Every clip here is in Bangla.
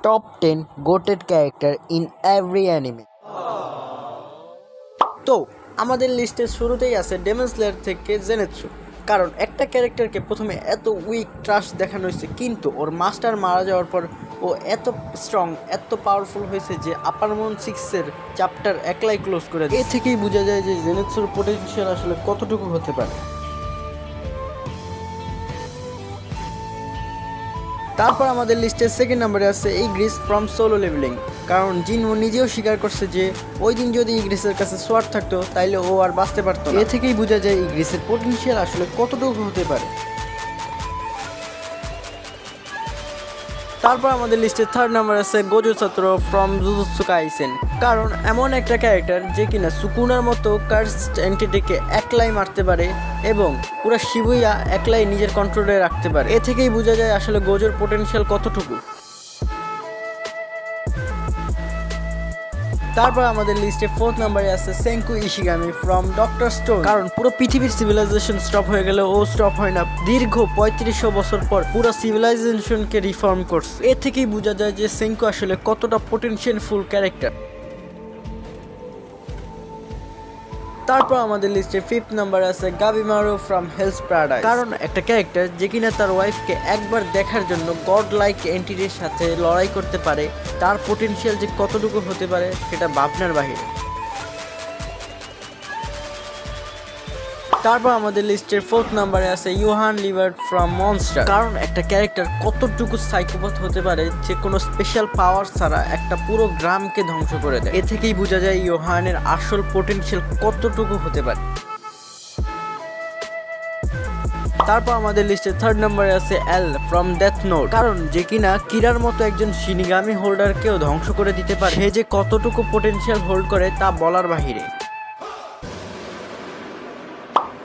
top 10 goated character in every anime. তো আমাদের লিস্টের শুরুতেই আছে ডেমন স্লেয়ার থেকে জেনেৎসু। কারণ একটা ক্যারেক্টারকে প্রথমে এত উইক ট্রাশ দেখানো হয়েছে, কিন্তু ওর মাস্টার মারা যাওয়ার পর ও এত স্ট্রং, এত পাওয়ারফুল হয়েছে যে আপার মুন 6-এর চ্যাপ্টার একলাই ক্লোজ করে দেয়। এ থেকেই বোঝা যায় যে জেনেৎসুর পোটেনশিয়াল আসলে কতটুকু হতে পারে। তারপর আমাদের লিস্টের সেকেন্ড নম্বরে আছে ইগ্রিস ফ্রম সোলো লেভেলিং। কারণ জিনও নিজেও স্বীকার করছে যে ওই দিন যদি ইগ্রিসের কাছে সোয়ার্ড থাকতো তাইলে ও আর বাঁচতে পারতো না। এ থেকেই বোঝা যায় ইগ্রিসের পোটেনশিয়াল আসলে কতটুকু হতে পারে। তারপর আমাদের লিস্টে থার্ড নাম্বার আছে Gojo Satoru from jujutsu Kaisen. কারণ এমন একটা ক্যারেক্টার যে কিনা সুকুনার মতো কার্সড এন্টিটিকে একলাই মারতে পারে এবং পুরো শিবুয়া একলাই নিজের কন্ট্রোলে রাখতে পারে। এ থেকেই বোঝা যায় আসলে গোজোর পোটেনশিয়াল কতটুকু। তারপর আমাদের লিস্টে ফোর্থ নাম্বারে আছে সেনকু ইশিগামি ফ্রম ডক্টর স্টোন। কারণ পুরো পৃথিবীর সিভিলাইজেশন স্টপ হয়ে গেলে ও স্টপ হয় না, দীর্ঘ 3500 বছর পর পুরো সিভিলাইজেশনকে রিফর্ম করছে। এ থেকেই বোঝা যায় যে সেনকু আসলে কতটা পোটেনশিয়ালফুল ক্যারেক্টার। তারপর আমাদের লিস্টে ফিফথ নাম্বার আছে গাবিমারু ফ্রম হেলস প্যারাডাইস। কারণ একটা ক্যারেক্টার যে কিনা তার ওয়াইফকে একবার দেখার জন্য গড লাইক এন্টিটির সাথে লড়াই করতে পারে, তার পোটেনশিয়াল যে কতটুকু হতে পারে সেটা ভাবনার বাহিরে। তারপর আমাদের লিস্টের ফোর্থ নাম্বারে আছে ইউহান লিভার্ট ফ্রম মনস্টার। কারণ একটা ক্যারেক্টার কতটুকু সাইকোপ্যাথ হতে পারে যে কোনো স্পেশাল পাওয়ার ছাড়া একটা পুরো গ্রামকে ধ্বংস করে দেয়। এ থেকেই বোঝা যায় ইউহানের আসল পোটেনশিয়াল কতটুকু হতে পারে। তারপর আমাদের লিস্টে থার্ড নম্বরে আছে এল ফ্রম ডেথ নোট। কারণ যে কিনা কিরার মতো একজন শিনিগামি হোল্ডারকেও ধ্বংস করে দিতে পারে, সে যে কতটুকু পোটেনশিয়াল হোল্ড করে তা বলার বাহিরে।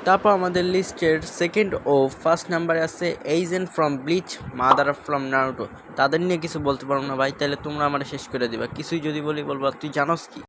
তারপর আমাদের লিস্টের সেকেন্ড ও ফার্স্ট নাম্বারে আছে Aizen from Bleach, Madara from Naruto. তাদের নিয়ে কিছু বলতে পারো না ভাই, তাহলে তোমরা আমার শেষ করে দিবা। কিছুই যদি বলবা তুই জানোস কি।